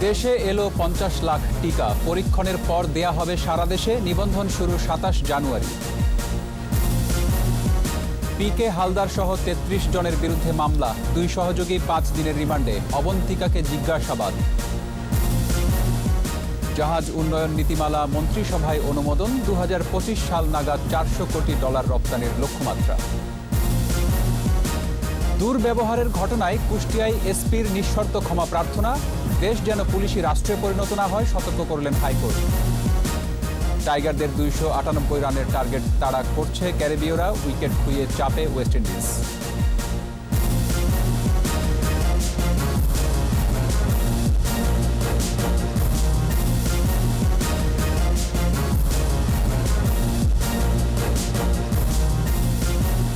দেশে এলো 50 লাখ টিকা। পরীক্ষণের পর দেয়া হবে সারা দেশে। নিবন্ধন শুরু 27 জানুয়ারি। পিকে হালদার সহ 33 জনের বিরুদ্ধে মামলা। 2 সহযোগী 5 দিনের রিমান্ডে। অবন্তিকাকে জিজ্ঞাসাবাদ। জাহাজ উন্নয়ন নীতিমালা মন্ত্রিসভায় অনুমোদন। 2025 সাল নাগাদ $400 কোটি রপ্তানির লক্ষ্যমাত্রা। দুর্ব্যবহারের ঘটনায় কুষ্টিয়ায় এসপির নিঃশর্ত ক্ষমা প্রার্থনা। দেশ যেন পুলিশি রাষ্ট্রে পরিণত না হয় সতর্ক করলেন হাইকোর্ট। টাইগারদের 298 রানের টার্গেট তাড়া করছে ক্যারিবীয়রা। উইকেট খুইয়ে চাপে ওয়েস্ট ইন্ডিজ।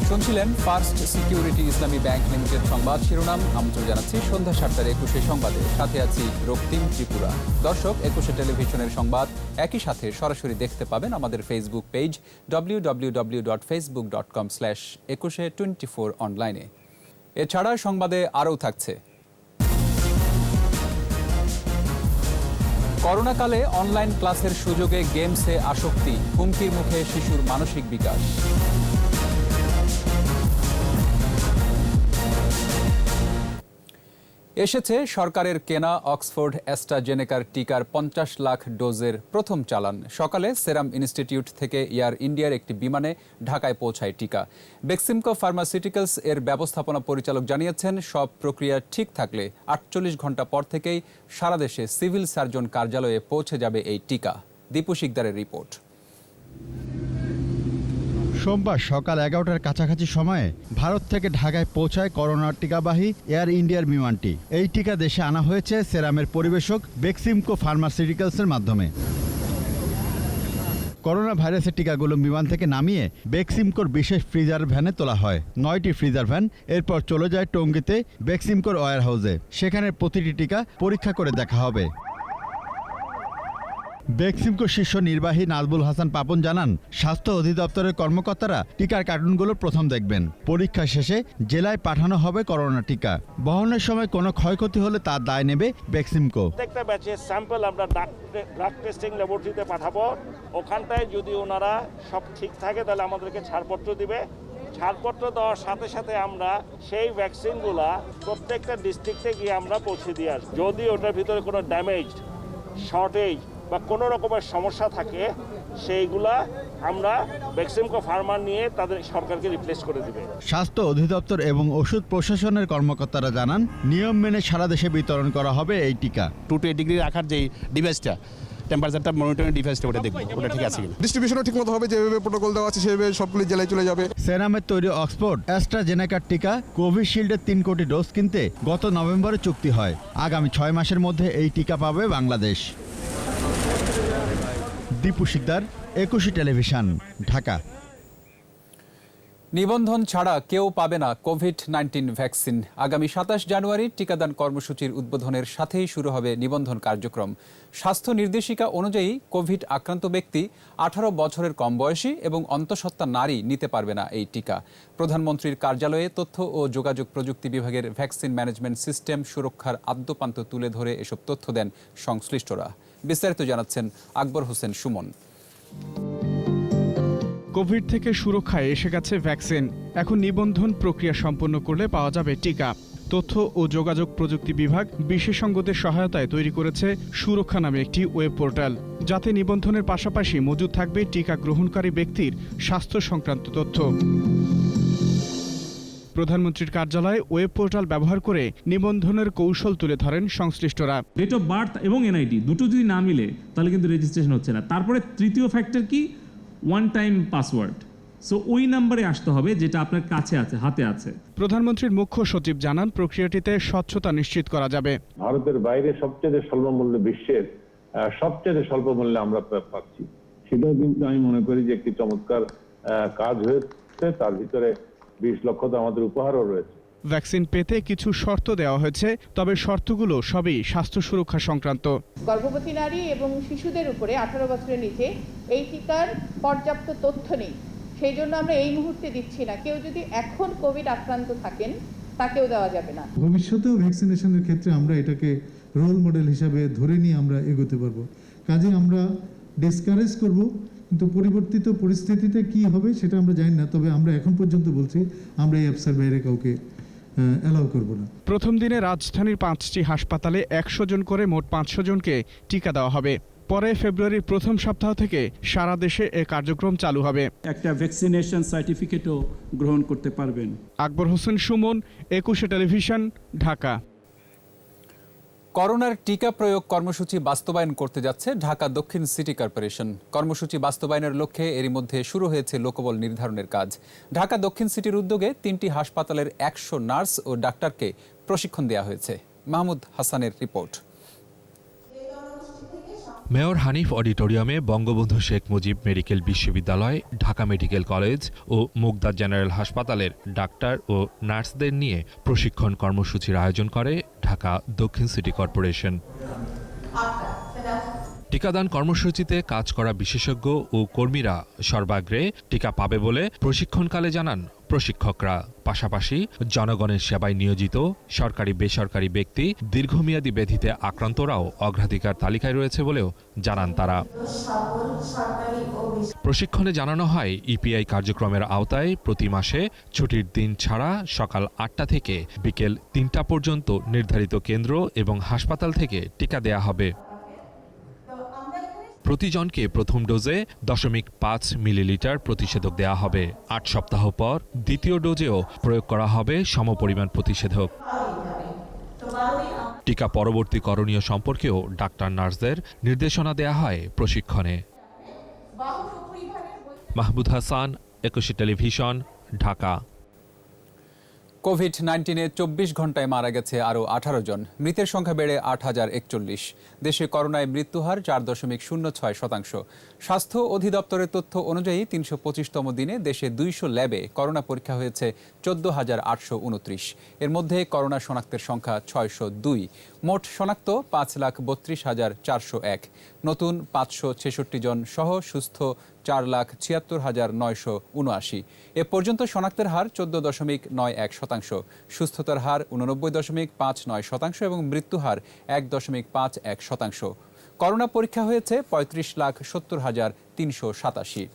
শুনছিলেন ফার্স্ট সিকিউরিটি ইসলামী ব্যাংক লিমিটেড সংবাদ শিরোনাম। আমন্ত্রণ জানাচ্ছি সন্ধ্যা 7:21 সংবাদে। সাথে আছি রক্তিম ত্রিপুরা। দর্শক, 21 টেলিভিশনের সংবাদ একই সাথে সরাসরি দেখতে পাবেন আমাদের ফেসবুক পেজ www.facebook.com/2124 অনলাইনে। এছাড়া সংবাদে আরও থাকছে: করোনাকালে অনলাইন ক্লাসের সুযোগে গেমসে আসক্তি, হুমকির মুখে শিশুর মানসিক বিকাশ। এসেছে সরকারের কেনা অক্সফোর্ড অ্যাস্ট্রাজেনেকার টিকার 50 লাখ ডোজের প্রথম চালান। সকালে সেরাম ইনস্টিটিউট থেকে এয়ার ইন্ডিয়ার একটি বিমানে ঢাকায় পৌঁছায় টিকা। বেক্সিমকো ফার্মাসিউটিক্যালস এর ব্যবস্থাপনা পরিচালক জানিয়েছেন, সব প্রক্রিয়া ঠিক থাকলে 48 ঘন্টা পর থেকেই সারা দেশে সিভিল সার্জন কার্যালয়ে পৌঁছে যাবে এই টিকা। দীপু শিকদারের রিপোর্ট। সোমবার সকাল 11টার কাছাকাছি সময়ে ভারত থেকে ঢাকায় পৌঁছায় করোনার টিকাবাহী এয়ার ইন্ডিয়ার বিমানটি। এই টিকা দেশে আনা হয়েছে সেরামের পরিবেশক বেক্সিমকো ফার্মাসিউটিক্যালসের মাধ্যমে। করোনা ভাইরাসের টিকাগুলো বিমান থেকে নামিয়ে বেক্সিমকোর বিশেষ ফ্রিজার ভ্যানে তোলা হয়। 9টি ফ্রিজার ভ্যান এরপর চলে যায় টঙ্গীতে বেক্সিমকোর ওয়্যার হাউসে। সেখানে প্রতিটি টিকা পরীক্ষা করে দেখা হবে। বেক্সিমকো শীর্ষ নির্বাহী নাজবুল হাসান পাপন জানান, স্বাস্থ্য অধিদপ্তরের কর্মকর্তারা টিকার কার্টুনগুলো প্রথম দেখবেন। পরীক্ষা শেষে জেলায় পাঠানো হবে করোনা টিকা। বহনের সময় কোনো ক্ষয়ক্ষতি হলে তার দায় নেবে বেক্সিমকো। প্রত্যেকটা ব্যাচের স্যাম্পল আমরা ড্রাগ টেস্টিং ল্যাবরেটরিতে পাঠাবো। ওখানটায় যদি ওনারা সব ঠিক থাকে তাহলে আমাদেরকে ছাড়পত্র দিবে। ছাড়পত্র দেওয়ার সাথে সাথে আমরা সেই ভ্যাকসিনগুলা প্রত্যেকটা ডিস্ট্রিক্টে গিয়ে আমরা পৌঁছে দিয়ে আসবো। যদি ওটার ভিতরে কোনো ড্যামেজ, শর্টেজ বা কোনো রকমের সমস্যা থাকে, সেইগুলা আমরা বেক্সিমকো ফার্মা নিয়ে তাদের সরকারকে রিপ্লেস করে দিবে। স্বাস্থ্য অধিদপ্তর এবং ওষুধ প্রশাসনের কর্মকর্তারা জানান, নিয়ম মেনে সারা দেশে বিতরণ করা হবে এই টিকা। 2 ডিগ্রি রাখার যে ডিভাইসটা, টেম্পারেচারটা মনিটরিং ডিভাইসটা, ওটা দেখবো ওটা ঠিক আছে কিনা। ডিস্ট্রিবিউশনও ঠিকমতো হবে, যেভাবে প্রোটোকল দেওয়া আছে সেভাবে সবগুলো জেলায় চলে যাবে। সেরামের তৈরি অক্সফোর্ড অ্যাস্ট্রাজেনেকার টিকা কোভিশিল্ডের 3 কোটি ডোজ কিনতে গত নভেম্বরে চুক্তি হয়। আগামী 6 মাসের মধ্যে এই টিকা পাবে বাংলাদেশ। দীপু শিকদার, 21 টেলিভিশন, ঢাকা। নিবন্ধন ছাড়া কেউ পাবে না কোভিড-19 ভ্যাকসিন। আগামী 27 জানুয়ারি টিকাদান কর্মসূচির উদ্বোধনের সাথেই শুরু হবে নিবন্ধন কার্যক্রম। স্বাস্থ্য নির্দেশিকা অনুযায়ী কোভিড আক্রান্ত ব্যক্তি, 18 বছরের কম বয়সী এবং অন্তঃসত্ত্বা নারী নিতে পারবে না এই টিকা। প্রধানমন্ত্রীর কার্যালয়ে তথ্য ও যোগাযোগ প্রযুক্তি বিভাগের ভ্যাকসিন ম্যানেজমেন্ট সিস্টেম সুরক্ষার আদ্যোপান্ত তুলে ধরে এসব তথ্য দেন সংশ্লিষ্টরা। বিস্তারিত জানাচ্ছেন আকবর হোসেন সুমন। কোভিড থেকে সুরক্ষায় এসে গেছে ভ্যাকসিন। এখন নিবন্ধন প্রক্রিয়া সম্পন্ন করলে পাওয়া যাবে টিকা। তথ্য ও যোগাযোগ প্রযুক্তি বিভাগ বিশেষজ্ঞদের সহায়তায় তৈরি করেছে সুরক্ষা নামে একটি ওয়েব পোর্টাল, যাতে নিবন্ধনের পাশাপাশি মজুদ থাকবে টিকা গ্রহণকারী ব্যক্তির স্বাস্থ্য সংক্রান্ত তথ্য। প্রধানমন্ত্রীর কার্যালয়ে ওয়েব পোর্টাল ব্যবহার করে নিবন্ধনের কৌশল তুলে ধরেন সংশ্লিষ্টরা। ডেট অফ বার্থ এবং এনআইডি দুটো যদি না মিলে তাহলে কিন্তু রেজিস্ট্রেশন হচ্ছে না। তারপরে তৃতীয় ফ্যাক্টর কি, ওয়ান টাইম পাসওয়ার্ড। সো ওই নাম্বারে আসতে হবে যেটা আপনার কাছে আছে, হাতে আছে। প্রধানমন্ত্রীর মুখ্য সচিব জানান, প্রক্রিয়াটিতে স্বচ্ছতা নিশ্চিত করা যাবে। ভারতের বাইরে সবচেয়ে স্বল্প মূল্যে, বিশ্বের সবচেয়ে স্বল্প মূল্যে আমরা পাচ্ছি। সেটাও কিন্তু আমি মনে করি যে একটি চমৎকার কাজ হয়েছে। তার ভিতরে 20 লক্ষ তো আমাদের উপহারও রয়েছে। ভ্যাকসিন পেতে কিছু শর্ত দেওয়া হয়েছে, তবে শর্তগুলো সবই স্বাস্থ্য সুরক্ষা সংক্রান্ত। গর্ভবতী নারী এবং শিশুদের উপরে 18 বছরের নিচে এই টিকার পর্যাপ্ত তথ্য নেই, সেই জন্য আমরা এই মুহূর্তে দিচ্ছি না। কেউ যদি এখন কোভিড আক্রান্ত থাকেন তাকেও দেওয়া যাবে না। ভবিষ্যতেও ভ্যাকসিনেশনের ক্ষেত্রে আমরা এটাকে রোল মডেল হিসাবে ধরে নিয়ে আমরা এগোতে পারবো। কাজে আমরা ডিসকারেজ করব, কিন্তু পরিবর্তিত পরিস্থিতিতে কি হবে সেটা আমরা জানি না। তবে আমরা এখন পর্যন্ত বলছি আমরা এই অ্যাপসের বাইরে কাউকে অ্যালাউ করব না। প্রথম দিনে রাজধানীর 5টি হাসপাতালে 100 জন করে মোট 500 জনকে টিকা দেওয়া হবে। পরে ফেব্রুয়ারির প্রথম সপ্তাহ থেকে সারা দেশে এ কার্যক্রম চালু হবে। একটা ভ্যাকসিনেশন সার্টিফিকেটও গ্রহণ করতে পারবেন। আকবর হোসেন সুমন, 21 টেলিভিশন, ঢাকা। করোনার টিকা প্রয়োগ কর্মসূচি বাস্তবায়ন করতে যাচ্ছে ঢাকা দক্ষিণ সিটি কর্পোরেশন। কর্মসূচি বাস্তবায়নের লক্ষ্যে এরই মধ্যে শুরু হয়েছে লোকবল নির্ধারণের কাজ। ঢাকা দক্ষিণ সিটির উদ্যোগে 3টি হাসপাতালের 100 নার্স ও ডাক্তারকে প্রশিক্ষণ দেওয়া হয়েছে। মাহমুদ হাসানের রিপোর্ট। মেয়র হানিফ অডিটোরিয়ামে বঙ্গবন্ধু শেখ মুজিব মেডিকেল বিশ্ববিদ্যালয়, ঢাকা মেডিকেল কলেজ ও মুগদা জেনারেল হাসপাতালের ডাক্তার ও নার্সদের নিয়ে প্রশিক্ষণ কর্মসূচির আয়োজন করে ঢাকা দক্ষিণ সিটি কর্পোরেশন। টিকাদান কর্মসূচিতে কাজ করা বিশেষজ্ঞ ও কর্মীরা সর্বাগ্রে টিকা পাবে বলে প্রশিক্ষণকালে জানান প্রশিক্ষকরা। পাশাপাশি জনগণের সেবায় নিয়োজিত সরকারি বেসরকারি ব্যক্তি, দীর্ঘমেয়াদী ব্যাধিতে আক্রান্তরাও অগ্রাধিকার তালিকায় রয়েছে বলেও জানান তারা। প্রশিক্ষণে জানানো হয় ইপিআই কার্যক্রমের আওতায় প্রতি মাসে ছুটির দিন ছাড়া সকাল 8টা থেকে বিকেল 3টা পর্যন্ত নির্ধারিত কেন্দ্র এবং হাসপাতাল থেকে টিকা দেয়া হবে। প্রতিজনকে প্রথম ডোজে 0.5 মিলিলিটার প্রতিষেধক দেওয়া হবে। 8 সপ্তাহ পর দ্বিতীয় ডোজেও প্রয়োগ করা হবে সমপরিমাণ প্রতিষেধক। টিকা পরবর্তী করণীয় সম্পর্কেও ডাক্তার নার্সদের নির্দেশনা দেয়া হয় প্রশিক্ষণে। মাহমুদ হাসান, 21 টেলিভিশন, ঢাকা। কোভিড-19-এ 24 ঘন্টায় মারা গেছে আরও 18 জন। মৃতের সংখ্যা বেড়ে 8041। দেশে করোনায় মৃত্যুহার 4.06%। স্বাস্থ্য অধিদপ্তরের তথ্য অনুযায়ী 325তম দিনে দেশে 200 ল্যাবে করোনা পরীক্ষা হয়েছে 14,829। এর মধ্যে করোনা শনাক্তের সংখ্যা 602। মোট শনাক্ত 5,32,401। নতুন 566 জন সহ সুস্থ 4,76,979। এ পর্যন্ত শনাক্তের হার 14.91%, সুস্থতার হার 89.59% এবং মৃত্যুহার 1.51%। করোনা পরীক্ষা হয়েছে 35,70,387।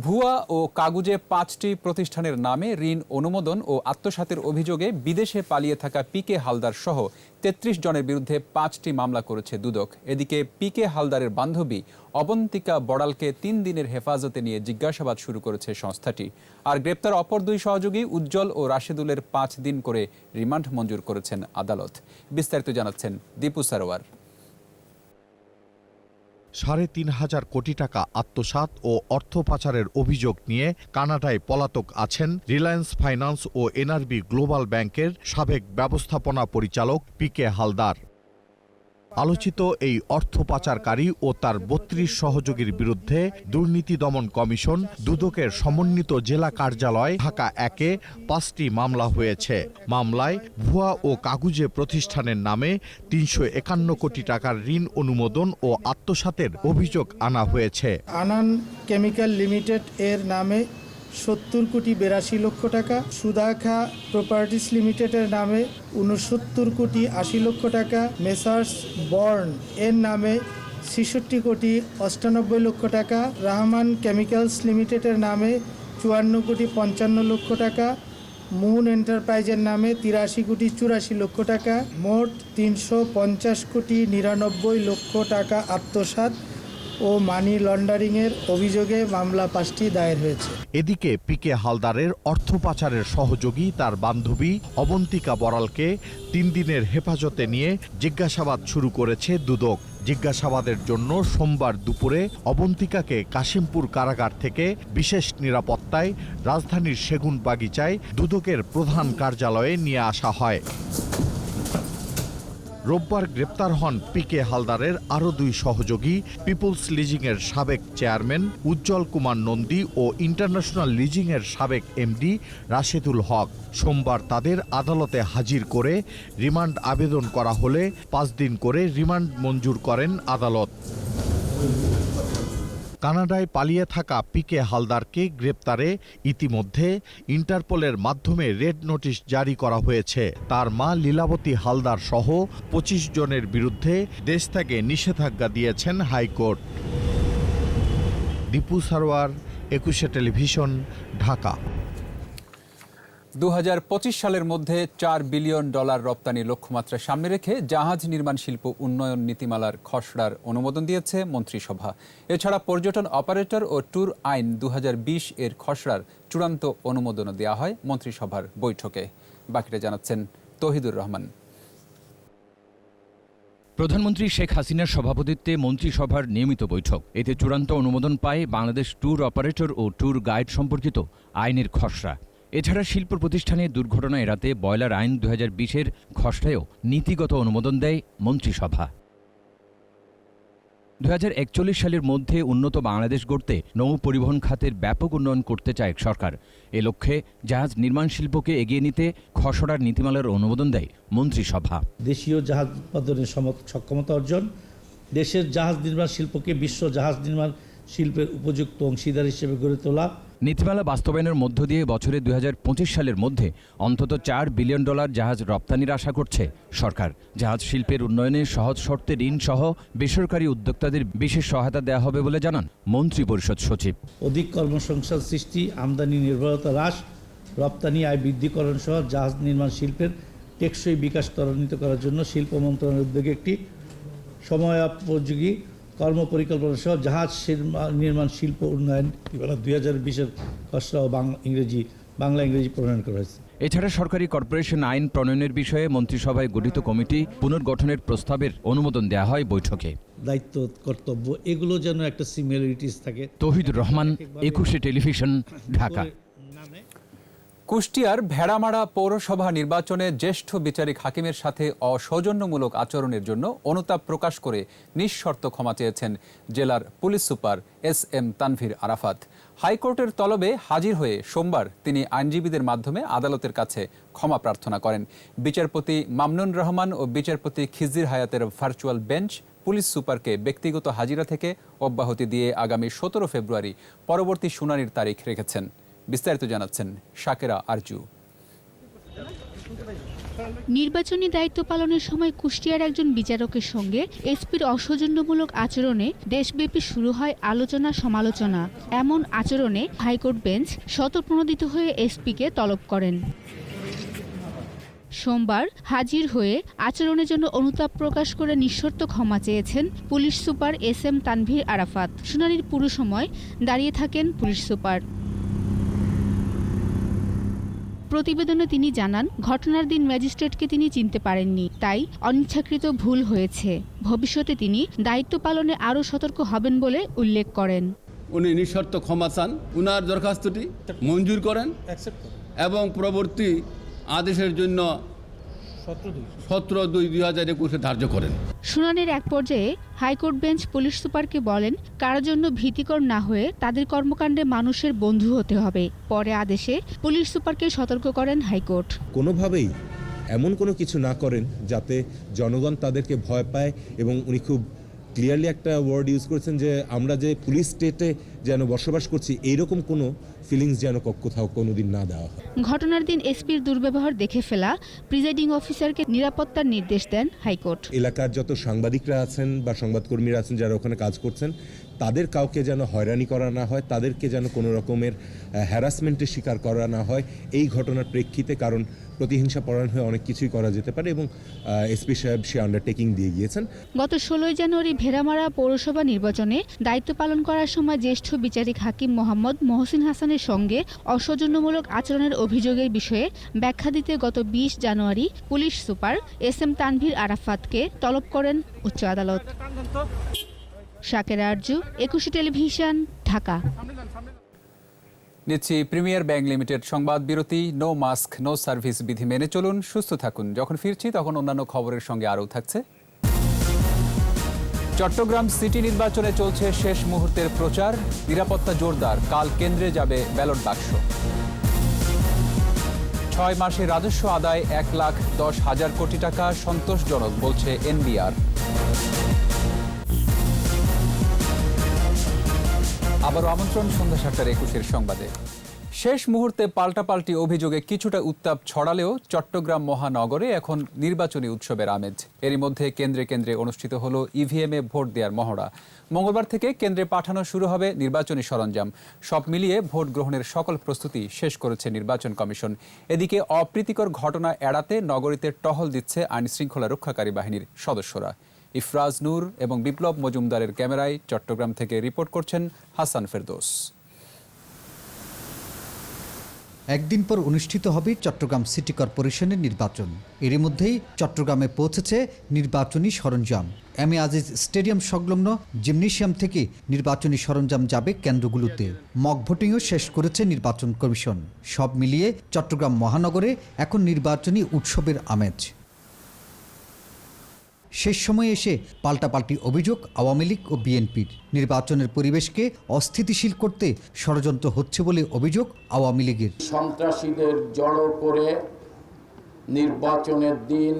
ভুয়া ও কাগুজে 5টি প্রতিষ্ঠানের নামে ঋণ অনুমোদন ও আত্মসাতের অভিযোগে বিদেশে পালিয়ে থাকা পিকে হালদার সহ 33 জনের বিরুদ্ধে 5টি মামলা করেছে দুদক। এদিকে পিকে হালদারের বান্ধবী অবন্তিকা বড়ালকে 3 দিনের হেফাজতে নিয়ে জিজ্ঞাসাবাদ শুরু করেছে সংস্থাটি। আর গ্রেপ্তার অপর 2 সহযোগী উজ্জ্বল ও রাশেদুলের 5 দিন করে রিমান্ড মঞ্জুর করেছেন আদালত। বিস্তারিত জানাচ্ছেন দীপু সারোয়ার। 3,500 কোটি টাকা আত্মসাৎ ও অর্থ পাচারের অভিযোগ নিয়ে কানাডায় পলাতক আছেন রিলায়েন্স ফাইন্যান্স ও এনআরবি গ্লোবাল ব্যাংকের সাবেক ব্যবস্থাপনা পরিচালক পিকে হালদার। আলোচিত এই অর্থ পাচারকারী ও তার 32 সহযোগীর বিরুদ্ধে দুর্নীতি দমন কমিশন দুদকের সমন্বিত জেলা কার্যালয় ঢাকা 1-এ 5টি মামলা হয়েছে। মামলায় ভুয়া ও কাগুজে প্রতিষ্ঠানের নামে 351 কোটি টাকার ঋণ অনুমোদন ও আত্মসাতের অভিযোগ আনা হয়েছে। আনান কেমিক্যাল লিমিটেড এর নামে 70 কোটি 82 লক্ষ টাকা, সুদাখা প্রপার্টিস লিমিটেডের নামে 69 কোটি 80 লক্ষ টাকা, মেসার্স বর্ন এর নামে 66 কোটি 98 লক্ষ টাকা, রহমান কেমিক্যালস লিমিটেডের নামে 54 কোটি 55 লক্ষ টাকা, মুন এন্টারপ্রাইজের নামে 83 কোটি 84 লক্ষ টাকা, মোট 350 কোটি 99 লক্ষ টাকা আত্মসাৎ ও মানি লন্ডারিংয়ের অভিযোগে মামলা 5টি দায়ের হয়েছে। এদিকে পিকে হালদারের অর্থ পাচারের সহযোগী তার বান্ধবী অবন্তিকা বড়ালকে 3 দিনের হেফাজতে নিয়ে জিজ্ঞাসাবাদ শুরু করেছে দুদক। জিজ্ঞাসাবাদের জন্য সোমবার দুপুরে অবন্তিকাকে কাশিমপুর কারাগার থেকে বিশেষ নিরাপত্তায় রাজধানীর সেগুন বাগিচায় দুদকের প্রধান কার্যালয়ে নিয়ে আসা হয়। রোববার গ্রেপ্তার হন পিকে হালদারের আরও 2 সহযোগী পিপুলস লিজিংয়ের সাবেক চেয়ারম্যান উজ্জ্বল কুমার নন্দী ও ইন্টারন্যাশনাল লিজিংয়ের সাবেক এমডি রাশেদুল হক। সোমবার তাদের আদালতে হাজির করে রিমান্ড আবেদন করা হলে 5 দিন করে রিমান্ড মঞ্জুর করেন আদালত। কানাডায় পালিয়ে থাকা পিকে হালদারকে গ্রেপ্তারে ইতিমধ্যে ইন্টারপোলের মাধ্যমে রেড নোটিশ জারি করা হয়েছে। তার মা লীলাবতী হালদার সহ 25 জনের বিরুদ্ধে দেশ থেকে নিষেধাজ্ঞা দিয়েছেন হাইকোর্ট। দীপু সারোয়ার, 21 টেলিভিশন, ঢাকা। 2025 সালের মধ্যে $4 বিলিয়ন রপ্তানি লক্ষ্যমাত্রা সামনে রেখে জাহাজ নির্মাণ শিল্প উন্নয়ন নীতিমালার খসড়ার অনুমোদন দিয়েছে মন্ত্রিসভা। এছাড়া পর্যটন অপারেটর ও ট্যুর আইন 2020 এর খসড়ার চূড়ান্ত অনুমোদনও দেওয়া হয় মন্ত্রিসভার বৈঠকে। বাকিটা জানাচ্ছেন তৌহিদুর রহমান। প্রধানমন্ত্রী শেখ হাসিনার সভাপতিত্বে মন্ত্রিসভার নিয়মিত বৈঠক। এতে চূড়ান্ত অনুমোদন পায় বাংলাদেশ ট্যুর অপারেটর ও ট্যুর গাইড সম্পর্কিত আইনের খসড়া। এছাড়া শিল্প প্রতিষ্ঠানে দুর্ঘটনা এড়াতে বয়লার আইন 2020-এর খসড়ায়ও নীতিগত অনুমোদন দেয় মন্ত্রিসভা। 2041 সালের মধ্যে উন্নত বাংলাদেশ গড়তে নৌ পরিবহন খাতের ব্যাপক উন্নয়ন করতে চায় সরকার। এ লক্ষ্যে জাহাজ নির্মাণ শিল্পকে এগিয়ে নিতে খসড়ার নীতিমালার অনুমোদন দেয় মন্ত্রিসভা। দেশীয় জাহাজ উৎপাদনের সক্ষমতা অর্জন, দেশের জাহাজ নির্মাণ শিল্পকে বিশ্ব জাহাজ নির্মাণ শিল্পের উপযুক্ত অংশীদার হিসেবে গড়ে তোলা। নীতিমালা বাস্তবায়নের মধ্য দিয়ে বছরে 2025 সালের মধ্যে অন্তত $4 বিলিয়ন জাহাজ রপ্তানির আশা করছে সরকার। জাহাজ শিল্পের উন্নয়নে সহজ শর্তে ঋণ সহ বেসরকারি উদ্যোক্তাদের বিশেষ সহায়তা দেওয়া হবে বলে জানান মন্ত্রিপরিষদ সচিব। অধিক কর্মসংস্থান সৃষ্টি, আমদানি নির্ভরতা হ্রাস, রপ্তানি আয় বৃদ্ধিকরণ সহ জাহাজ নির্মাণ শিল্পের টেকসই বিকাশ ত্বরান্বিত করার জন্য শিল্প মন্ত্রণালয়ের উদ্যোগে একটি সময়োপযোগী কর্মপরিকল্পনা সহ জাহাজ নির্মাণ শিল্প উন্নয়ন 2020-এর খসড়া ও বাংলা ইংরেজি প্রণয়ন করা হয়েছে। এছাড়া সরকারি কর্পোরেশন আইন প্রণয়নের বিষয়ে মন্ত্রিসভায় গঠিত কমিটি পুনর্গঠনের প্রস্তাবের অনুমোদন দেওয়া হয় বৈঠকে। দায়িত্ব, কর্তব্য এগুলো যেন একটা সিমিলারিটিস থাকে। তৌহিদুর রহমান, 21 টেলিভিশন, ঢাকা। কুষ্টিয়ার ভেড়ামারা পৌরসভা নির্বাচনে জ্যেষ্ঠ বিচারিক হাকিমের সাথে অসৌজন্যমূলক আচরণের জন্য অনুতাপ প্রকাশ করে নিঃশর্ত ক্ষমা চেয়েছেন জেলার police super SM Tanvir Arafat. হাইকোর্টের তলবে হাজির হয়ে সোমবার তিনি আইনজীবীদের মাধ্যমে আদালতের কাছে ক্ষমা প্রার্থনা করেন। বিচারপতি মামনুন রহমান ও বিচারপতি খিজির হায়াতের ভার্চুয়াল বেঞ্চ পুলিশ সুপারকে ব্যক্তিগত হাজিরা থেকে অব্যাহতি দিয়ে আগামী 17 ফেব্রুয়ারি পরবর্তী শুনানির তারিখ রেখেছেন। বিস্তারিত জানাচ্ছেন শাকেরা আরজু। নির্বাচনী দায়িত্ব পালনের সময় কুষ্টিয়ার একজন বিচারকের সঙ্গে এসপির অসৌজন্যমূলক আচরণে দেশব্যাপী শুরু হয় আলোচনা সমালোচনা। এমন আচরণে হাইকোর্ট বেঞ্চ স্বতঃপ্রণোদিত হয়ে এসপিকে তলব করেন। সোমবার হাজির হয়ে আচরণের জন্য অনুতাপ প্রকাশ করে নিঃশর্ত ক্ষমা চেয়েছেন police super SM Tanvir Arafat. শুনানির পুরো সময় দাঁড়িয়ে থাকেন পুলিশ সুপার। প্রতিবেদনে তিনি জানান, ঘটনার দিন ম্যাজিস্ট্রেটকে তিনি চিনতে পারেননি, তাই অনিচ্ছাকৃত ভুল হয়েছে। ভবিষ্যতে তিনি দায়িত্ব পালনে আরও সতর্ক হবেন বলে উল্লেখ করেন। উনি নিঃশর্ত ক্ষমা চান, উনার দরখাস্তটি মঞ্জুর করেন এবং পরবর্তী আদেশের জন্য 17/2/2021 ধার্য করেন। শুনানির এক পর্যায়ে হাইকোর্ট বেঞ্চ পুলিশ সুপারকে বলেন, কারো জন্য ভীতিকর না হয়ে তাদের কর্মকাণ্ডে মানুষের বন্ধু হতে হবে। পরে আদেশে পুলিশ সুপারকে সতর্ক করেন হাইকোর্ট। কোনোভাবেই এমন কোনো কিছু না করেন যাতে জনগণ তাদেরকে ভয় পায়, এবং উনি খুব ক্লিয়ারলি একটা ওয়ার্ড ইউজ করেছেন যে আমরা যে পুলিশ স্টেটে যেন বসবাস করছি এইরকম কোনো ফিলিংস যেন কোথাও কোনোদিন না দেওয়া হয়। ঘটনার দিন এসপির দুর্ব্যবহার দেখে ফেলা প্রিজাইডিং অফিসারকে নিরাপত্তার নির্দেশ দেন হাইকোর্ট। এলাকার যত সাংবাদিকরা আছেন বা সংবাদকর্মীরা আছেন যারা ওখানে কাজ করছেন, তাদের কাউকে যেন হয়রানি করা না হয়, তাদেরকে যেন কোনো রকমের হ্যারাসমেন্টের শিকার করা না হয় এই ঘটনার প্রেক্ষিতে। কারণ প্রতিহিংসা পরায়ণ হয়ে অনেক কিছুই করা যেতে পারে, এবং এসপি সাহেব সে আন্ডারটেকিং দিয়ে গিয়েছেন। গত 16 জানুয়ারি ভেড়ামারা পৌরসভা নির্বাচনে দায়িত্ব পালন করার সময় জ্যেষ্ঠ বিচারিক হাকিম মোহাম্মদ মহসিন হাসানের সঙ্গে অসৌজন্যমূলক আচরণের অভিযোগের বিষয়ে ব্যাখ্যা দিতে গত 20 জানুয়ারি পুলিশ সুপার SM তানভীর আরাফাতকে তলব করেন উচ্চ আদালত। শাকেরা আরজু, 21 টেলিভিশন, ঢাকা। নিচ্ছি প্রিমিয়ার ব্যাংক লিমিটেড সংবাদ বিরতি। নো মাস্ক নো সার্ভিস বিধি মেনে চলুন, সুস্থ থাকুন। যখন ফিরছি তখন অন্যান্য খবরের সঙ্গে আরও থাকছে। চট্টগ্রাম সিটি নির্বাচনে চলছে শেষ মুহূর্তের প্রচার, নিরাপত্তা জোরদার, কাল কেন্দ্রে যাবে ব্যালট বাক্স। 6 মাসে রাজস্ব আদায় 1,10,000 কোটি টাকা, সন্তোষজনক বলছে NBR। আবারও আমন্ত্রণ সন্ধ্যা 7:21 সংবাদে। শেষ মুহূর্তে পাল্টাপাল্টি অভিযোগে কিছুটা উত্তাপ ছড়ালেও চট্টগ্রাম মহানগরে এখন নির্বাচনী উৎসবের আমেজ। এরই মধ্যে কেন্দ্রে কেন্দ্রে অনুষ্ঠিত হলো ইভিএমে ভোট দেওয়ার মহড়া। মঙ্গলবার থেকে কেন্দ্রে পাঠানো শুরু হবে নির্বাচনী সরঞ্জাম। সব মিলিয়ে ভোট গ্রহণের সকল প্রস্তুতি শেষ করেছে নির্বাচন কমিশন। এদিকে অপ্রীতিকর ঘটনা এড়াতে নগরীতে টহল দিচ্ছে আইনশৃঙ্খলা রক্ষাকারী বাহিনীর সদস্যরা। ইফরাজ নূর এবং বিপ্লব মজুমদারের ক্যামেরায় চট্টগ্রাম থেকে রিপোর্ট করছেন হাসান ফেরদৌস। একদিন পর অনুষ্ঠিত হবে চট্টগ্রাম সিটি কর্পোরেশনের নির্বাচন। এরই মধ্যেই চট্টগ্রামে পৌঁছেছে নির্বাচনী সরঞ্জাম। এম এ আজিজ স্টেডিয়াম সংলগ্ন জিমনেশিয়াম থেকে নির্বাচনী সরঞ্জাম যাবে কেন্দ্রগুলোতে। মক ভোটিংও শেষ করেছে নির্বাচন কমিশন। সব মিলিয়ে চট্টগ্রাম মহানগরে এখন নির্বাচনী উৎসবের আমেজ। শেষ সময়ে এসে পাল্টাপাল্টি অভিযোগ আওয়ামী লীগ ও বিএনপির। নির্বাচনের পরিবেশকে অস্থিতিশীল করতে ষড়যন্ত্র হচ্ছে বলে অভিযোগ আওয়ামী লীগের। সন্ত্রাসীদের জড়ো করে নির্বাচনের দিন,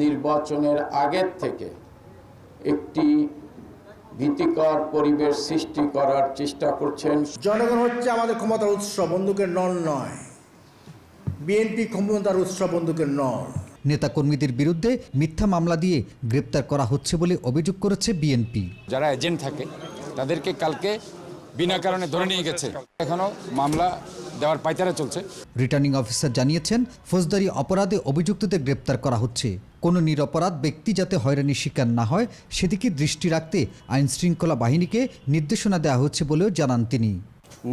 নির্বাচনের আগের থেকে একটি ভীতিকর পরিবেশ সৃষ্টি করার চেষ্টা করছেন। জনগণ হচ্ছে আমাদের ক্ষমতার উৎস, বন্দুকের নল নয়। বিএনপি ক্ষমতার উৎস, বন্দুকের নল। নেতাকর্মীদের বিরুদ্ধে মিথ্যা মামলা দিয়ে গ্রেপ্তার করা হচ্ছে বলে অভিযোগ করেছে বিএনপি। যারা এজেন্ট থাকে তাদেরকে কালকে বিনা কারণে ধরে নিয়ে গেছে, এখনো মামলা দেওয়ার পাইতারা চলছে। রিটার্নিং অফিসার জানিয়েছেন, ফৌজদারি অপরাধে অভিযুক্তদের গ্রেপ্তার করা হচ্ছে। কোনো নিরপরাধ ব্যক্তি যাতে হয়রানির শিকার না হয় সেদিকে দৃষ্টি রাখতে আইনশৃঙ্খলা বাহিনীকে নির্দেশনা দেওয়া হচ্ছে বলেও জানান তিনি।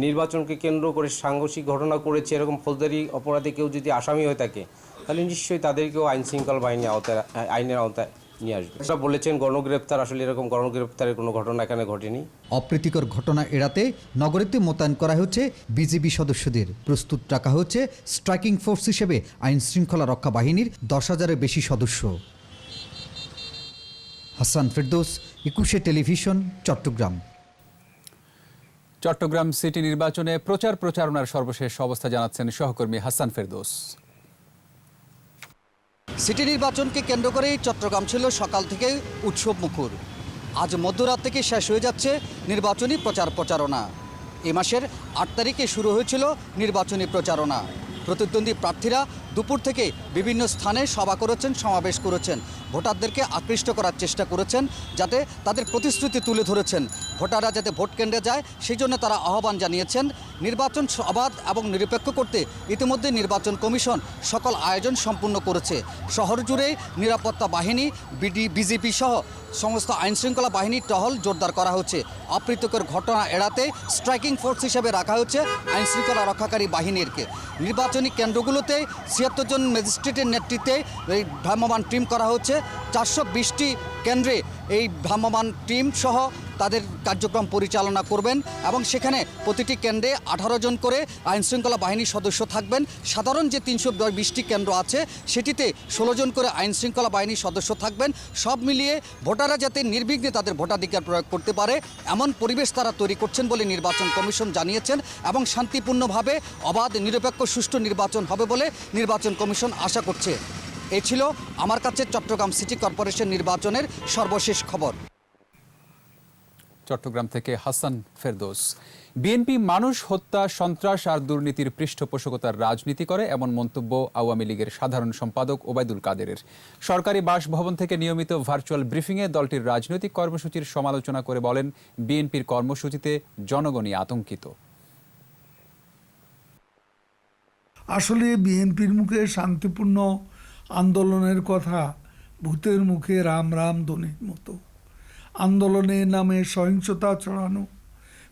নির্বাচনকে কেন্দ্র করে সাংঘর্ষিক ঘটনা করেছে এরকম ফৌজদারি অপরাধে কেউ যদি আসামি হয়ে থাকে তাহলে নিশ্চয়ই তাদেরকেও আইনশৃঙ্খলা বাহিনী আইনের আওতায় নিয়ে আসবে। সেটা বলেছেন গণগ্রেপ্তার, আসলে এরকম গণগ্রেপ্তারের কোনো ঘটনা এখানে ঘটেনি। অপ্রীতিকর ঘটনা এড়াতে নগরীতে মোতায়েন করা হচ্ছে বিজিবি সদস্যদের। প্রস্তুত রাখা হচ্ছে স্ট্রাইকিং ফোর্স হিসেবে আইনশৃঙ্খলা রক্ষা বাহিনীর 10,000-এর বেশি সদস্য। হাসান ফেরদৌস, 21 টেলিভিশন, চট্টগ্রাম। চট্টগ্রাম সিটি নির্বাচনে প্রচারণার সর্বশেষ অবস্থা জানাচ্ছেন সহকর্মী হাসান ফেরদৌস। সিটি নির্বাচনকে কেন্দ্র করেই চট্টগ্রাম ছিল সকাল থেকে উৎসব মুখর। আজ মধ্যরাত থেকে শেষ হয়ে যাচ্ছে নির্বাচনী প্রচারণা। এ মাসের 8 তারিখে শুরু হয়েছিল নির্বাচনী প্রচারণা। প্রতিদ্বন্দ্বী প্রার্থীরা দুপুর থেকে বিভিন্ন স্থানে সভা করেছেন, সমাবেশ করেছেন। ভোটারদেরকে আকৃষ্ট করার চেষ্টা করেছেন, যাতে তাদের প্রতিশ্রুতি তুলে ধরেছেন। ভোটাররা যাতে ভোট কেন্দ্রে যায় সেই জন্য তারা আহ্বান জানিয়েছেন। নির্বাচন অবাধ এবং নিরপেক্ষ করতে ইতিমধ্যে নির্বাচন কমিশন সকল আয়োজন সম্পূর্ণ করেছে। শহর জুড়ে নিরাপত্তা বাহিনী, বিজিবি সহ সমস্ত আইনশৃঙ্খলা বাহিনীর টহল জোরদার করা হচ্ছে। অপ্রীতিকর ঘটনা এড়াতে স্ট্রাইকিং ফোর্স হিসেবে রাখা হচ্ছে আইনশৃঙ্খলা রক্ষাকারী বাহিনীকে। নির্বাচনী কেন্দ্রগুলোতে 76 জন ম্যাজিস্ট্রেটের নেতৃত্বে এই ভ্রাম্যমাণ টিম করা হচ্ছে। 420টি কেন্দ্রে এই ভ্রাম্যমাণ টিম সহ তাদের কার্যক্রম পরিচালনা করবেন এবং সেখানে প্রতিটি কেন্দ্রে 18 জন করে আইনশৃঙ্খলা বাহিনীর সদস্য থাকবেন। সাধারণ যে 320টি কেন্দ্র আছে সেটিতে 16 জন করে আইনশৃঙ্খলা বাহিনীর সদস্য থাকবেন। সব মিলিয়ে ভোটাররা যাতে নির্বিঘ্নে তাদের ভোটাধিকার প্রয়োগ করতে পারে এমন পরিবেশ তারা তৈরি করছেন বলে নির্বাচন কমিশন জানিয়েছেন এবং শান্তিপূর্ণভাবে অবাধ, নিরপেক্ষ, সুষ্ঠু নির্বাচন হবে বলে নির্বাচন কমিশন আশা করছে। এ ছিল আমার কাছে চট্টগ্রাম সিটি কর্পোরেশন নির্বাচনের সর্বশেষ খবর। চট্টগ্রাম থেকে হাসান ফেরদৌস। বিএনপি মানুষ হত্যা, সন্ত্রাস আর দুর্নীতির পৃষ্ঠপোষকতার রাজনীতি করে, এমন মন্তব্য আওয়ামী লীগের সাধারণ সম্পাদক ওবায়দুল কাদেরের। সরকারি বাসভবন থেকে নিয়মিত ভার্চুয়াল ব্রিফিংয়ে দলটির রাজনৈতিক কর্মসূচির সমালোচনা করে বলেন, বিএনপির কর্মসূচিতে জনগণই আতঙ্কিত। আসলে বিএনপির মুখে শান্তিপূর্ণ আন্দোলনের কথা ভূতের মুখে রাম রাম ধ্বনির মতো। আন্দোলনের নামে সহিংসতা ছড়ানো,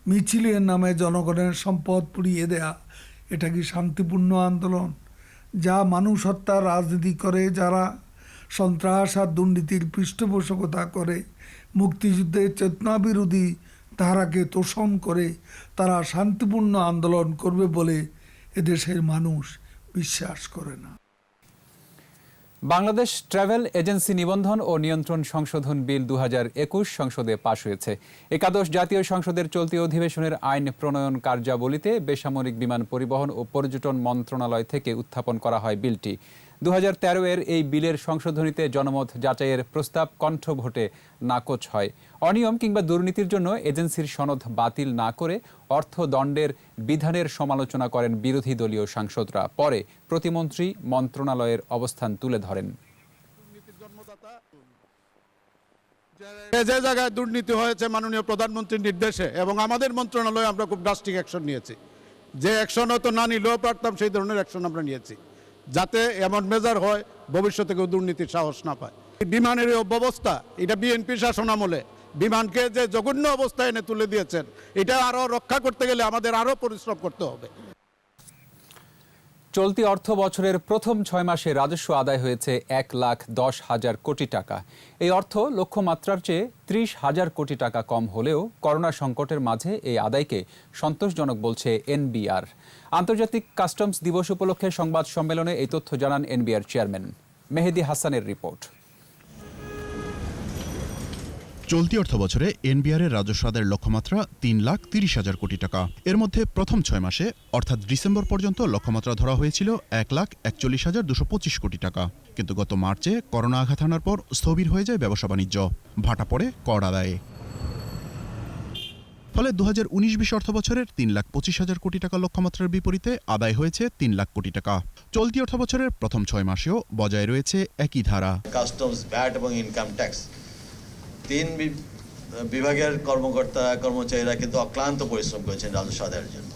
মিছিলের নামে জনগণের সম্পদ পুড়িয়ে দেয়া, এটা কি শান্তিপূর্ণ আন্দোলন? যা মানুষ হত্যার রাজনীতি করে, যারা সন্ত্রাস আর দুর্নীতির পৃষ্ঠপোষকতা করে, মুক্তিযুদ্ধের চেতনা বিরোধী ধারাকে তোষণ করে, তারা শান্তিপূর্ণ আন্দোলন করবে বলে এদেশের মানুষ বিশ্বাস করে না। বাংলাদেশ ট্রাভেল এজেন্সি নিবন্ধন ও নিয়ন্ত্রণ সংশোধন বিল 2021 সংসদে পাশ হয়েছে। একাদশ জাতীয় সংসদের চলতি অধিবেশনের আইন প্রণয়ন কার্যাবলীতে বেসামরিক বিমান পরিবহন ও পর্যটন মন্ত্রণালয় থেকে উত্থাপন করা হয় বিলটি। 2013 এর এই বিলের সংশোধনীতে জনমত যাচাইয়ের প্রস্তাব কণ্ঠ ভোটে নাকচ হয়। অনিয়ম কিংবা দুর্নীতির জন্য এজেন্সির সনদ বাতিল না করে অর্থদণ্ডের বিধানের সমালোচনা করেন বিরোধী দলীয় সাংসদরা। পরে প্রতিমন্ত্রী মন্ত্রণালয়ের অবস্থান তুলে ধরেন। যে জায়গায় দুর্নীতি হয়েছে মাননীয় প্রধানমন্ত্রীর নির্দেশে এবং আমাদের মন্ত্রণালয়ে আমরা খুব ড্রাস্টিক অ্যাকশন নিয়েছি। যে অ্যাকশন হয়তো না নিলেও পারতাম, সেই ধরনের অ্যাকশন আমরা নিয়েছি, যাতে এমন মেজার হয় ভবিষ্যতে কেউ দুর্নীতির সাহস না পায়। বিমানের এই ব্যবস্থা, এটা বিএনপি শাসন আমলে বিমানকে যে জঘন্য অবস্থায় এনে তুলে দিয়েছেন, এটা আরও রক্ষা করতে গেলে আমাদের আরও পরিশ্রম করতে হবে। চলতি অর্থ বছরের প্রথম 6 মাসে রাজস্ব আদায় হয়েছে 1,10,000 কোটি টাকা। এই অর্থ লক্ষ্যমাত্রার চেয়ে 30,000 কোটি টাকা কম হলেও করোনা সংকটের মাঝে এই আদায়কে সন্তোষজনক বলছে এনবিআর। আন্তর্জাতিক কাস্টমস দিবস উপলক্ষে সংবাদ সম্মেলনে এই তথ্য জানান এনবিআর চেয়ারম্যান। মেহেদী হাসানের রিপোর্ট। চলতি অর্থ বছরে এনবিআর এর রাজস্ব আদায়ের লক্ষ্যমাত্রা 3,30,000 কোটি টাকা। এর মধ্যে প্রথম 6 মাসে অর্থাৎ ডিসেম্বর পর্যন্ত লক্ষ্যমাত্রা ধরা হয়েছিল 1,41,225 কোটি টাকা। কিন্তু গত মার্চে করোনা আঘাত হানার পর স্থবির হয়ে যায় ব্যবসা বাণিজ্য, ভাটা পড়ে কর আদায়ে। ফলে 2019-20 অর্থ বছরের 3,25,000 কোটি টাকা লক্ষ্যমাত্রার বিপরীতে আদায় হয়েছে 3 লাখ কোটি টাকা। চলতি অর্থ বছরের প্রথম 6 মাসেও বজায় রয়েছে একই ধারা। কাস্টমস, ভ্যাট এবং ইনকাম ট্যাক্স 3 বিভাগের কর্মকর্তা কর্মচারীরা কিন্তু অক্লান্ত পরিশ্রম করেছেন রাজস্ব আদায়ের জন্য।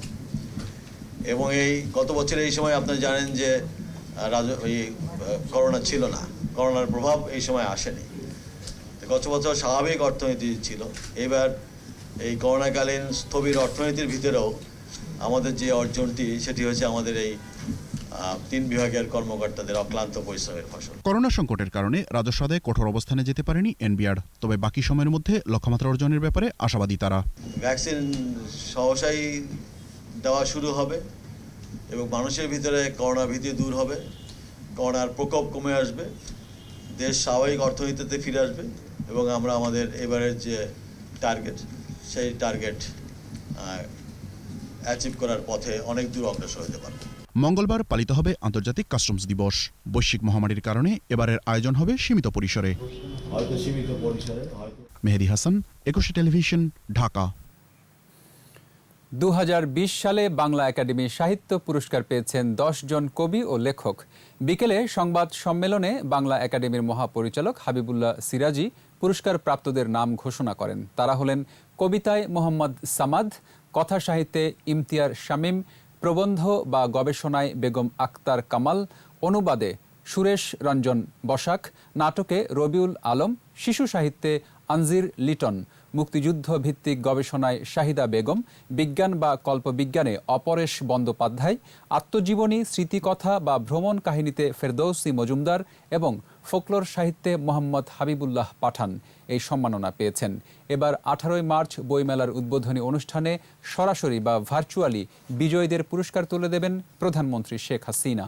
এবং এই গত বছর এই সময় আপনারা জানেন যে করোনা ছিল না, করোনার প্রভাব এই সময় আসেনি। গত বছর স্বাভাবিক অর্থনীতি ছিল। এবার এই করোনাকালীন স্থবির অর্থনীতির ভিতরেও আমাদের যে অর্জনটি, সেটি হচ্ছে আমাদের এই 3 বিভাগের কর্মকর্তাদের অক্লান্ত পরিশ্রমের ফসল। করোনা সংকটের কারণে রাজস্ব আদায়ে কঠোর অবস্থানে যেতে পারেনি এনবিআর, তবে বাকি সময়ের মধ্যে লক্ষ্যমাত্রা অর্জনের ব্যাপারে আশাবাদী তারা। ভ্যাকসিন সহসাই দেওয়া শুরু হবে এবং মানুষের ভিতরে করোনা ভীতি দূর হবে, করোনার প্রকোপ কমে আসবে, দেশ স্বাভাবিক অর্থনীতিতে ফিরে আসবে এবং আমরা আমাদের এবারের যে টার্গেট, সেই টার্গেট অ্যাচিভ করার পথে অনেক দূর অগ্রসর হতে পারবে। মঙ্গলবার পালিত হবে আন্তর্জাতিক কাস্টমস দিবস। বৈশ্বিক মহামারীর কারণে এবারের আয়োজন হবে সীমিত পরিসরে। মেহেদী হাসান, 21 টেলিভিশন, ঢাকা। 2020 সালে বাংলা একাডেমি সাহিত্য পুরস্কার পেয়েছেন 10 জন কবি ও লেখক। বিকেলে সংবাদ সম্মেলনে বাংলা একাডেমির মহাপরিচালক হাবিবুল্লাহ সিরাজি পুরস্কার প্রাপ্তদের নাম ঘোষণা করেন। তারা হলেন কবিতায় মোহাম্মদ সামাদ, কথা সাহিত্যে ইমতিয়ার শামীম, প্রবন্ধ বা গবেষণায় বেগম আক্তার কামাল, অনুবাদে সুরেশ রঞ্জন বসাক, নাটকে রবিউল আলম, শিশু সাহিত্যে আনজির লিটন, মুক্তিযুদ্ধ ভিত্তিক গবেষণায় শাহিদা বেগম, বিজ্ঞান বা কল্পবিজ্ঞানে অপরেশ বন্দ্যোপাধ্যায়, আত্মজীবনী, স্মৃতিকথা বা ভ্রমণ কাহিনীতে ফেরদৌসী মজুমদার এবং ফোকলোর সাহিত্যে মোহাম্মদ হাবিবুল্লাহ পাঠান এই সম্মাননা পেয়েছেন। এবার 18 মার্চ বইমেলার উদ্বোধনী অনুষ্ঠানে সরাসরি বা ভার্চুয়ালি বিজয়ীদের পুরস্কার তুলে দেবেন প্রধানমন্ত্রী শেখ হাসিনা।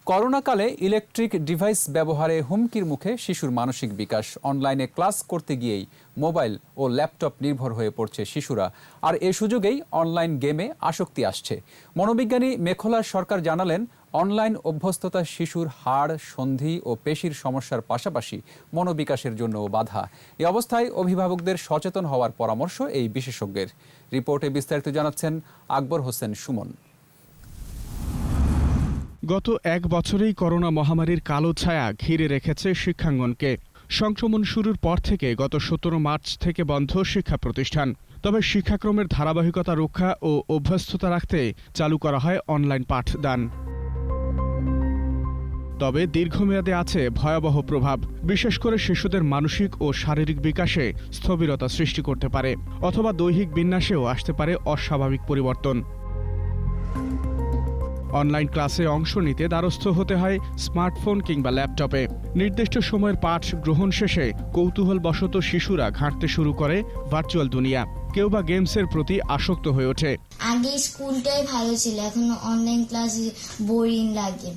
করোনাকালে ইলেকট্রিক ডিভাইস ব্যবহারে হুমকির মুখে শিশুর মানসিক বিকাশ। অনলাইনে ক্লাস করতে গিয়েই মোবাইল ও ল্যাপটপ নির্ভর হয়ে পড়ছে শিশুরা, আর এ সুযোগেই অনলাইন গেমে আসক্তি আসছে। মনোবিজ্ঞানী মেখলা সরকার জানালেন, অনলাইন অভ্যস্ততা শিশুর হাড়, সন্ধি ও পেশির সমস্যার পাশাপাশি মনোবিকাশের জন্যও বাধা। এই অবস্থায় অভিভাবকদের সচেতন হওয়ার পরামর্শ এই বিশেষজ্ঞের। রিপোর্টে বিস্তারিত জানাচ্ছেন আকবর হোসেন সুমন। গত 1 বছরেই করোনা মহামারীর কালো ছায়া ঘিরে রেখেছে শিক্ষাঙ্গনকে। সংক্রমণ শুরুর পর থেকে গত 17 মার্চ থেকে বন্ধ শিক্ষা প্রতিষ্ঠান। তবে শিক্ষাক্রমের ধারাবাহিকতা রক্ষা ও অভ্যস্ততা রাখতে চালু করা হয় অনলাইন পাঠদান। তবে দীর্ঘমেয়াদে আছে ভয়াবহ প্রভাব। বিশেষ করে শিশুদের মানসিক ও শারীরিক বিকাশে স্থবিরতা সৃষ্টি করতে পারে, অথবা দৈহিক বিন্যাসেও আসতে পারে অস্বাভাবিক পরিবর্তন। অনলাইন ক্লাসে অংশ নিতে দ্বারস্থ হতে হয় স্মার্টফোন কিংবা ল্যাপটপে। নির্দিষ্ট সময়ের পাঠ গ্রহণ শেষে কৌতূহলবশত শিশুরা ঘাঁটতে শুরু করে ভার্চুয়াল দুনিয়া। কেউ বা গেমসের প্রতি আসক্ত হয়ে ওঠে। আগে স্কুলটাই ভালো ছিল, এখন অনলাইন ক্লাসে বোরিং লাগে।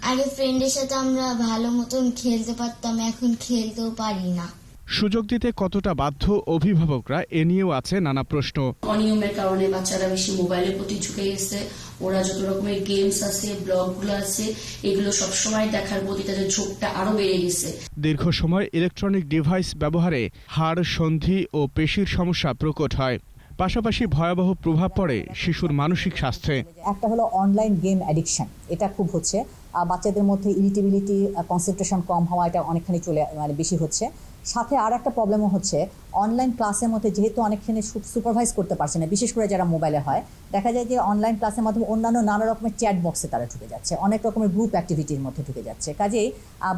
আগে ফ্রেন্ডের সাথে আমরা ভালো মতন খেলতে পারতাম, এখন খেলতেও পারি না। সুযোগ দিতে কতটা বাধ্য অভিভাবকরা এ নিয়েও আছে নানা প্রশ্ন। অনিয়মের কারণে বাচ্চারা বেশি মোবাইলের প্রতি ঝুঁকে গেছে। ওরা যত রকমের গেমস আছে, ব্লগগুলো আছে, এগুলো সবসময় দেখার প্রতি তাদের ঝোঁকটা আরো বেড়ে গেছে। দীর্ঘ সময় ইলেকট্রনিক ডিভাইস ব্যবহারে হাড়, সন্ধি ও পেশির সমস্যা প্রকট হয়। পাশাপাশি ভয়াবহ প্রভাব পড়ে শিশুর মানসিক স্বাস্থ্যে। একটা হলো অনলাইন গেম অ্যাডিকশন, এটা খুব হচ্ছে। বাচ্চাদের মধ্যে ইরিটেবিলিটি, কনসেন্ট্রেশন কম হওয়া, এটা অনেকখানি বেশি হচ্ছে। সাথে আর একটা প্রবলেমও হচ্ছে অনলাইন ক্লাসের মধ্যে যেহেতু অনেকখানি সুপারভাইজ করতে পারছে না, বিশেষ করে যারা মোবাইলে হয়, দেখা যায় যে অনলাইন ক্লাসের মাধ্যমে অন্যান্য নানা রকমের চ্যাট বক্সে তারা ঢুকে যাচ্ছে, অনেক রকমের গ্রুপ অ্যাক্টিভিটির মধ্যে ঢুকে যাচ্ছে। কাজেই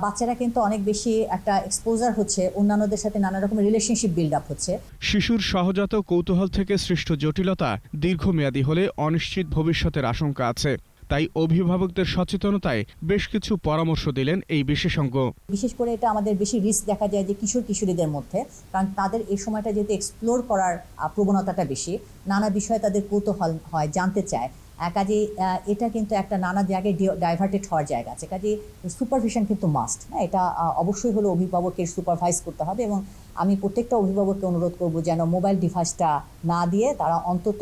বাচ্চারা কিন্তু অনেক বেশি একটা এক্সপোজার হচ্ছে, অন্যান্যদের সাথে নানা রকমের রিলেশনশিপ বিল্ড আপ হচ্ছে। শিশুর সহজাত কৌতূহল থেকে সৃষ্ট জটিলতা দীর্ঘমেয়াদী হলে অনিশ্চিত ভবিষ্যতের আশঙ্কা আছে। তাই অভিভাবকদের সচেতনতায় বেশ কিছু পরামর্শ দিলেন এই বিশেষজ্ঞ। বিশেষ করে এটা আমাদের বেশি রিস্ক দেখা যায় যে কিশোরীদের মধ্যে, কারণ তাদের এই সময়টা যেহেতু এক্সপ্লোর করার প্রবণতাটা বেশি, নানা বিষয়ে তাদের কৌতূহল হয়, জানতে চায়। কাজে এটা কিন্তু একটা নানা জায়গায় ডাইভার্টেড হওয়ার জায়গা আছে। কাজে সুপারভিশন কিন্তু মাস্ট, এটা অবশ্যই হলো অভিভাবকের সুপারভাইজ করতে হবে। এবং আমি প্রত্যেকটা অভিভাবককে অনুরোধ করব যেন মোবাইল ডিভাইসটা না দিয়ে তারা অন্তত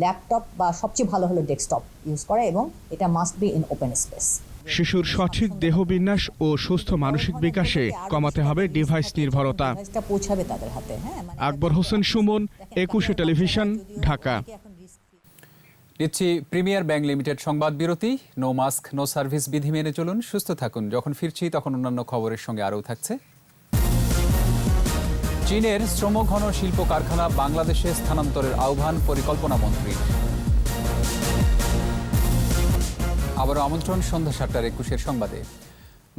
ল্যাপটপ বা সবচেয়ে ভালো হলো ডেস্কটপ ইউজ করা, এবং এটা must be in open space. শিশুর সঠিক দেহবিন্যাস ও সুস্থ মানসিক বিকাশে কমাতে হবে ডিভাইস নির্ভরতা। পৌঁছাবে তাদের হাতে। আকবর হোসেন সুমন, 21 টেলিভিশন, ঢাকা। নিচ্ছি প্রিমিয়ার ব্যাংক লিমিটেড সংবাদ বিরতি। নো মাস্ক নো সার্ভিস বিধি মেনে চলুন, সুস্থ থাকুন। যখন ফিরছি তখন অন্যান্য খবরের সঙ্গে আরও থাকছে। চীনের শ্রমঘন শিল্প কারখানা বাংলাদেশে স্থানান্তরের আহ্বান পরিকল্পনা মন্ত্রীর। আবারও আমন্ত্রণ সন্ধ্যা 7:21 সংবাদে।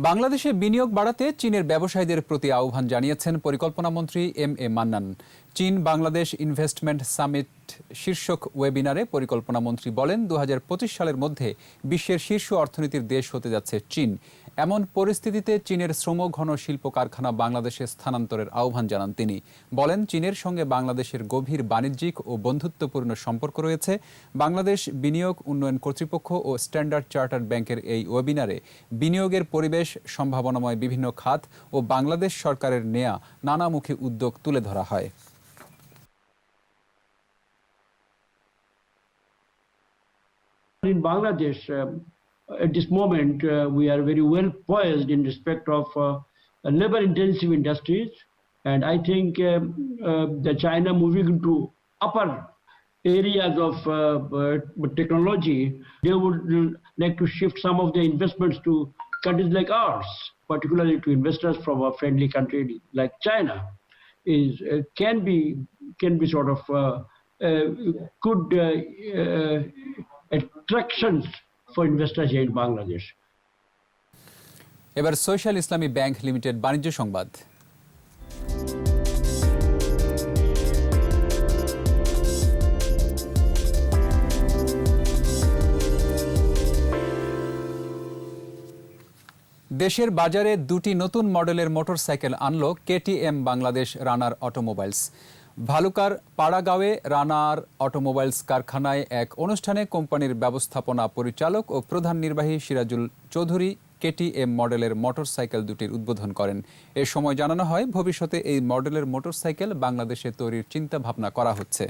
বাংলাদেশে বিনিয়োগ বাড়াতে চীনের ব্যবসায়ীদের প্রতি আহ্বান জানিয়েছেন পরিকল্পনা মন্ত্রী এম.এ. মান্নান। চীন বাংলাদেশ ইনভেস্টমেন্ট সামিট শীর্ষক ওয়েবিনারে পরিকল্পনা মন্ত্রী বলেন, 2025 সালের মধ্যে বিশ্বের শীর্ষ অর্থনীতির দেশ হতে যাচ্ছে চীন। এমন পরিস্থিতিতে চীনের শ্রমঘন শিল্প কারখানা বাংলাদেশে স্থানান্তরের আহ্বান জানান তিনি। বলেন, চীনের সঙ্গে বাংলাদেশের গভীর বাণিজ্যিক ও বন্ধুত্বপূর্ণ সম্পর্ক রয়েছে। বাংলাদেশ বিনিয়োগ উন্নয়ন কর্তৃপক্ষ ও স্ট্যান্ডার্ড চার্টার্ড ব্যাংকের এই ওয়েবিনারে বিনিয়োগের পরিবেশ, সম্ভাবনাময় বিভিন্ন খাত ও বাংলাদেশ সরকারের নেয়া নানামুখী উদ্যোগ তুলে ধরা হয়। In Bangladesh, at this moment, we are very well poised in respect of labor-intensive industries, and I think the China moving into upper areas of technology, they would like to shift some of their investments to countries like ours, particularly to investors from a friendly country like China, can be sort of good attractions for investors here in Bangladesh. এবার social ইসলামী bank limited বাণিজ্য সংবাদ। দেশের বাজারে দুটি নতুন মডেলের motorcycle আনলো KTM Bangladesh রানার automobiles. ভালুকার পাড়াগাঁওয়ে রানার automobiles কারখানায় এক অনুষ্ঠানে কোম্পানির ব্যবস্থাপনা পরিচালক ও প্রধান নির্বাহী সিরাজুল চৌধুরী কেটিএম মডেলের মোটরসাইকেল দুটির উদ্বোধন করেন। এ সময় জানানো হয়, ভবিষ্যতে এই মডেলের মোটরসাইকেল বাংলাদেশে তৈরির চিন্তা ভাবনা করা হচ্ছে।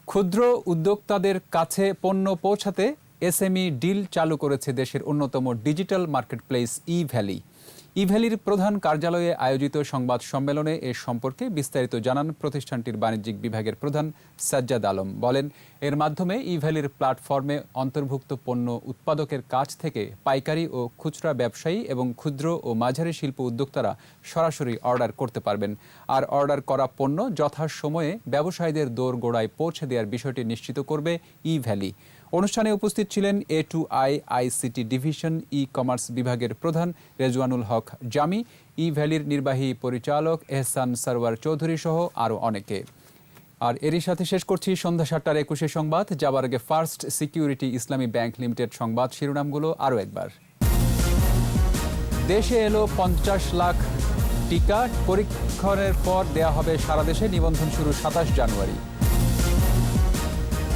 ক্ষুদ্র উদ্যোক্তাদের কাছে পণ্য পৌঁছাতে এসএমই ডিল চালু করেছে দেশের অন্যতম ডিজিটাল মার্কেটপ্লেস ই-ভ্যালি। ই-ভ্যালির প্রধান কার্যালয়ে আয়োজিত সংবাদ সম্মেলনে এ সম্পর্কে বিস্তারিত জানান প্রতিষ্ঠানটির বাণিজ্যিক বিভাগের প্রধান সাজ্জাদ আলম। বলেন, এর মাধ্যমে ই-ভ্যালির প্ল্যাটফর্মে অন্তর্ভুক্ত পণ্য উৎপাদকের কাছ থেকে পাইকারি ও খুচরা ব্যবসায়ী এবং ক্ষুদ্র ও মাঝারি শিল্প উদ্যোক্তারা সরাসরি অর্ডার করতে পারবেন। আর অর্ডার করা পণ্য যথাসময়ে ব্যবসায়ীদের দোরগোড়ায় পৌঁছে দেওয়ার বিষয়টি নিশ্চিত করবে ই-ভ্যালি। অনুষ্ঠানে উপস্থিত ছিলেন A2I ICT division e commerce বিভাগের প্রধান রেজওয়ানুল হক জামি, ই-ভ্যালির নির্বাহী পরিচালক এহসান সরওয়ার চৌধুরী সহ আরও অনেকে। আর এরই সাথে শেষ করছি সন্ধ্যা 7:21 সংবাদ। যাবার আগে ফার্স্ট সিকিউরিটি ইসলামী ব্যাংক লিমিটেড সংবাদ শিরোনামগুলো আরও একবার। দেশে এলো 50 লাখ টিকা পরীক্ষণের পর দেয়া হবে সারা দেশে, নিবন্ধন শুরু 27 জানুয়ারি।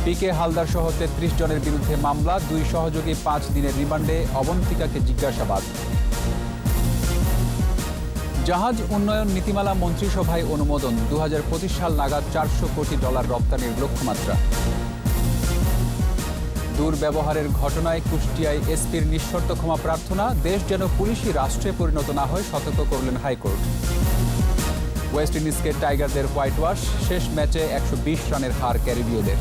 পিকে হালদার সহ 33 জনের বিরুদ্ধে মামলা, 2 সহযোগী 5 দিনের রিমান্ডে, অবন্তিকাকে জিজ্ঞাসাবাদ। জাহাজ উন্নয়ন নীতিমালা মন্ত্রিসভায় অনুমোদন, 2025 সাল নাগাদ $400 কোটি রপ্তানির লক্ষ্যমাত্রা। দুর্ব্যবহারের ঘটনায় কুষ্টিয়ায় এসপির নিঃশর্ত ক্ষমা প্রার্থনা, দেশ যেন পুলিশি রাষ্ট্রে পরিণত না হয় সতর্ক করলেন হাইকোর্ট। ওয়েস্ট ইন্ডিজকে টাইগারদের হোয়াইট ওয়াশ, শেষ ম্যাচে 120 রানের হার ক্যারিবীয়দের।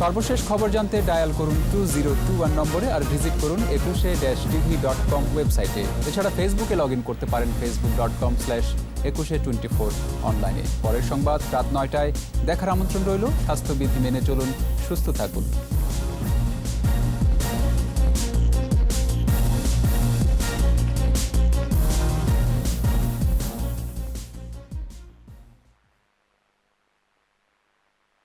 সর্বশেষ খবর জানতে ডায়াল করুন 2021 নম্বরে আর ভিজিট করুন ekushe-tv.com ওয়েবসাইটে। এছাড়া ফেসবুকে লগ ইন করতে পারেন facebook.com/ekushe24 অনলাইনে। পরের সংবাদ রাত 9টায় দেখার আমন্ত্রণ রইল। স্বাস্থ্যবিধি মেনে চলুন, সুস্থ থাকুন।